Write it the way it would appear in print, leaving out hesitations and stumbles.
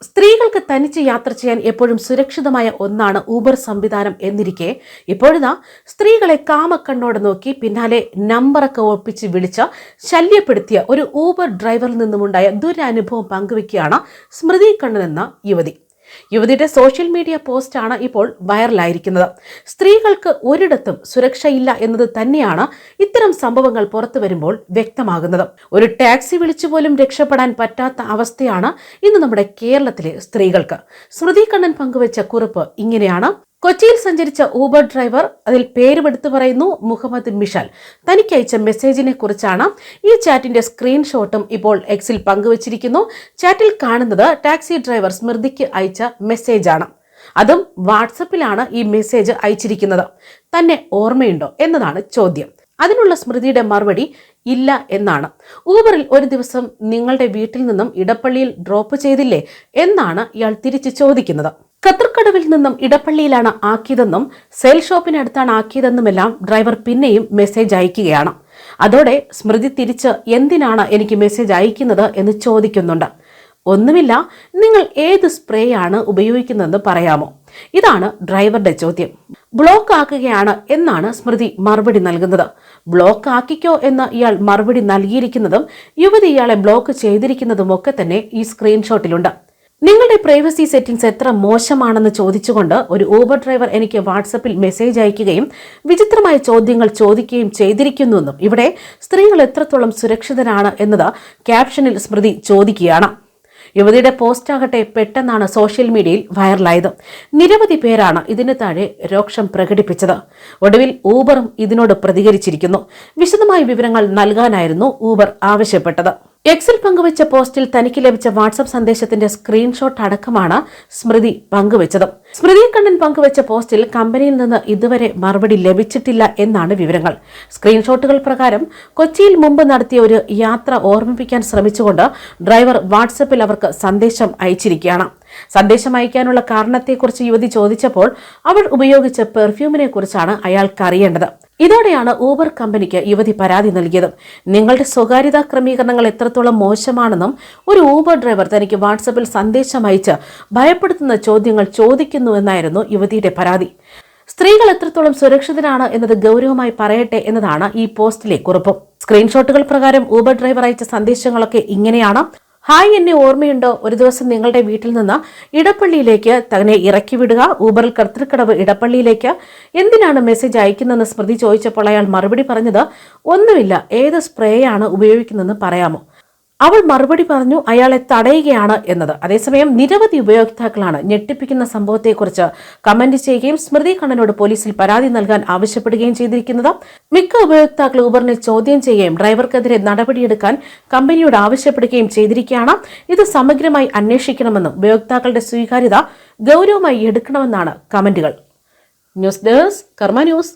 സ്ത്രീകൾക്ക് തനിച്ച് യാത്ര ചെയ്യാൻ എപ്പോഴും സുരക്ഷിതമായ ഒന്നാണ് ഊബർ സംവിധാനം എന്നിരിക്കെ ഇപ്പോഴിതാ സ്ത്രീകളെ കാമക്കണ്ണോടെ നോക്കി പിന്നാലെ നമ്പറൊക്കെ ഒപ്പിച്ച് വിളിച്ച് ശല്യപ്പെടുത്തിയ ഒരു ഊബർ ഡ്രൈവറിൽ നിന്നുമുണ്ടായ ദുരനുഭവം പങ്കുവയ്ക്കുകയാണ് സ്മൃതി കണ്ണൻ എന്ന യുവതി. യുവതിയുടെ സോഷ്യൽ മീഡിയ പോസ്റ്റാണ് ഇപ്പോൾ വൈറലായിരിക്കുന്നത്. സ്ത്രീകൾക്ക് ഒരിടത്തും സുരക്ഷയില്ല എന്നത് തന്നെയാണ് ഇത്തരം സംഭവങ്ങൾ പുറത്തു വരുമ്പോൾ വ്യക്തമാകുന്നത്. ഒരു ടാക്സി വിളിച്ചു പോലും രക്ഷപ്പെടാൻ പറ്റാത്ത അവസ്ഥയാണ് ഇന്ന് നമ്മുടെ കേരളത്തിലെ സ്ത്രീകൾക്ക്. സ്മൃതി കണ്ണൻ പങ്കുവച്ച കുറിപ്പ് ഇങ്ങനെയാണ്. കൊച്ചിയിൽ സഞ്ചരിച്ച ഊബർ ഡ്രൈവർ, അതിൽ പേരുമെടുത്തു പറയുന്നു മുഹമ്മദ് മിഷാൽ, തനിക്ക് അയച്ച മെസ്സേജിനെ കുറിച്ചാണ്. ഈ ചാറ്റിന്റെ സ്ക്രീൻഷോട്ടും ഇപ്പോൾ എക്സിൽ പങ്കുവച്ചിരിക്കുന്നു. ചാറ്റിൽ കാണുന്നത് ടാക്സി ഡ്രൈവർ സ്മൃതിക്ക് അയച്ച മെസ്സേജാണ്. അതും വാട്സപ്പിലാണ് ഈ മെസ്സേജ് അയച്ചിരിക്കുന്നത്. തന്നെ ഓർമ്മയുണ്ടോ എന്നതാണ് ചോദ്യം. അതിനുള്ള സ്മൃതിയുടെ മറുപടി ഇല്ല എന്നാണ്. ഊബറിൽ ഒരു ദിവസം നിങ്ങളുടെ വീട്ടിൽ നിന്നും ഇടപ്പള്ളിയിൽ ഡ്രോപ്പ് ചെയ്തില്ലേ എന്നാണ് ഇയാൾ തിരിച്ചു ചോദിക്കുന്നത്. ഖത്തർക്കടവിൽ നിന്നും ഇടപ്പള്ളിയിലാണ് ആക്കിയതെന്നും സെയിൽ ഷോപ്പിനടുത്താണ് ആക്കിയതെന്നുമെല്ലാം ഡ്രൈവർ പിന്നെയും മെസ്സേജ് അയക്കുകയാണ്. അതോടെ സ്മൃതി തിരിച്ച് എന്തിനാണ് എനിക്ക് മെസ്സേജ് അയക്കുന്നത് എന്ന് ചോദിക്കുന്നുണ്ട്. ഒന്നുമില്ല, നിങ്ങൾ ഏത് സ്പ്രേ ആണ് ഉപയോഗിക്കുന്നതെന്ന് പറയാമോ? ഇതാണ് ഡ്രൈവറുടെ ചോദ്യം. ബ്ലോക്ക് ആക്കുകയാണ് എന്നാണ് സ്മൃതി മറുപടി നൽകുന്നത്. ബ്ലോക്ക് ആക്കിക്കോ എന്ന് ഇയാൾ മറുപടി നൽകിയിരിക്കുന്നതും യുവതി ഇയാളെ ബ്ലോക്ക് ചെയ്തിരിക്കുന്നതും ഒക്കെ തന്നെ ഈ സ്ക്രീൻഷോട്ടിലുണ്ട്. നിങ്ങളുടെ പ്രൈവസി സെറ്റിംഗ്സ് എത്ര മോശമാണെന്ന് ചോദിച്ചുകൊണ്ട് ഒരു ഊബർ ഡ്രൈവർ എനിക്ക് വാട്സപ്പിൽ മെസ്സേജ് അയക്കുകയും വിചിത്രമായ ചോദ്യങ്ങൾ ചോദിക്കുകയും ചെയ്തിരിക്കുന്നുവെന്നും ഇവിടെ സ്ത്രീകൾ എത്രത്തോളം സുരക്ഷിതരാണ് എന്നത് ക്യാപ്ഷനിൽ സ്മൃതി ചോദിക്കുകയാണ്. യുവതിയുടെ പോസ്റ്റാകട്ടെ പെട്ടെന്നാണ് സോഷ്യൽ മീഡിയയിൽ വൈറലായത്. നിരവധി പേരാണ് ഇതിന് താഴെ രോക്ഷം പ്രകടിപ്പിച്ചത്. ഒടുവിൽ ഊബറും ഇതിനോട് പ്രതികരിച്ചിരിക്കുന്നു. വിശദമായ വിവരങ്ങൾ നൽകാനായിരുന്നു ഊബർ ആവശ്യപ്പെട്ടത്. എക്സിൽ പങ്കുവച്ച പോസ്റ്റിൽ തനിക്ക് ലഭിച്ച വാട്സ്ആപ്പ് സന്ദേശത്തിന്റെ സ്ക്രീൻഷോട്ട് അടക്കമാണ് സ്മൃതി പങ്കുവച്ചത്. സ്മൃതി കണ്ണൻ പങ്കുവച്ച പോസ്റ്റിൽ കമ്പനിയിൽ നിന്ന് ഇതുവരെ മറുപടി ലഭിച്ചിട്ടില്ല എന്നാണ് വിവരങ്ങൾ. സ്ക്രീൻഷോട്ടുകൾ പ്രകാരം കൊച്ചിയിൽ മുമ്പ് നടത്തിയ ഒരു യാത്ര ഓർമ്മിപ്പിക്കാൻ ശ്രമിച്ചുകൊണ്ട് ഡ്രൈവർ വാട്സപ്പിൽ അവർക്ക് സന്ദേശം അയച്ചിരിക്കുകയാണ്. സന്ദേശം അയക്കാനുള്ള കാരണത്തെക്കുറിച്ച് യുവതി ചോദിച്ചപ്പോൾ അവൾ ഉപയോഗിച്ച പെർഫ്യൂമിനെ കുറിച്ചാണ് അയാൾക്ക് അറിയേണ്ടത്. ഇതോടെയാണ് ഊബർ കമ്പനിക്ക് യുവതി പരാതി നൽകിയത്. നിങ്ങളുടെ സ്വകാര്യതാ ക്രമീകരണങ്ങൾ എത്രത്തോളം മോശമാണെന്നും ഒരു ഊബർ ഡ്രൈവർ തനിക്ക് വാട്സപ്പിൽ സന്ദേശം അയച്ച് ഭയപ്പെടുത്തുന്ന ചോദ്യങ്ങൾ ചോദിക്കുന്നുവെന്നായിരുന്നു യുവതിയുടെ പരാതി. സ്ത്രീകൾ എത്രത്തോളം സുരക്ഷിതരാണ് എന്നത് ഗൗരവമായി പറയട്ടെ എന്നതാണ് ഈ പോസ്റ്റിലെ കുറിപ്പ്. സ്ക്രീൻഷോട്ടുകൾ പ്രകാരം ഊബർ ഡ്രൈവർ അയച്ച സന്ദേശങ്ങളൊക്കെ ഇങ്ങനെയാണ്. ഹായ്, എന്നെ ഓർമ്മയുണ്ടോ? ഒരു ദിവസം നിങ്ങളുടെ വീട്ടിൽ നിന്ന് ഇടപ്പള്ളിയിലേക്ക് തന്നെ ഇറക്കി വിടുക. ഊബറിൽ കർത്തൃക്കടവ് ഇടപ്പള്ളിയിലേക്ക് എന്തിനാണ് മെസ്സേജ് അയക്കുന്നതെന്ന് സ്മൃതി ചോദിച്ചപ്പോൾ അയാൾ മറുപടി പറഞ്ഞത് ഒന്നുമില്ല, ഏത് സ്പ്രേ ആണ് ഉപയോഗിക്കുന്നതെന്ന് പറയാമോ? അവൾ മറുപടി പറഞ്ഞു അയാളെ തടയുകയാണ് എന്നത്. അതേസമയം നിരവധി ഉപയോക്താക്കളാണ് ഞെട്ടിപ്പിക്കുന്ന സംഭവത്തെക്കുറിച്ച് കമന്റ് ചെയ്യുകയും സ്മൃതി കണ്ണനോട് പോലീസിൽ പരാതി നൽകാൻ ആവശ്യപ്പെടുകയും ചെയ്തിരിക്കുന്നത്. മിക്ക ഉപയോക്താക്കൾ ഊബറിനെ ചോദ്യം ചെയ്യുകയും ഡ്രൈവർക്കെതിരെ നടപടിയെടുക്കാൻ കമ്പനിയോട് ആവശ്യപ്പെടുകയും ചെയ്തിരിക്കുകയാണ്. ഇത് സമഗ്രമായി അന്വേഷിക്കണമെന്നും ഉപയോക്താക്കളുടെ സ്വീകാര്യത ഗൗരവമായി എടുക്കണമെന്നാണ് കമന്റുകൾ. ന്യൂസ് ഡെസ്ക് കർമ്മ ന്യൂസ്.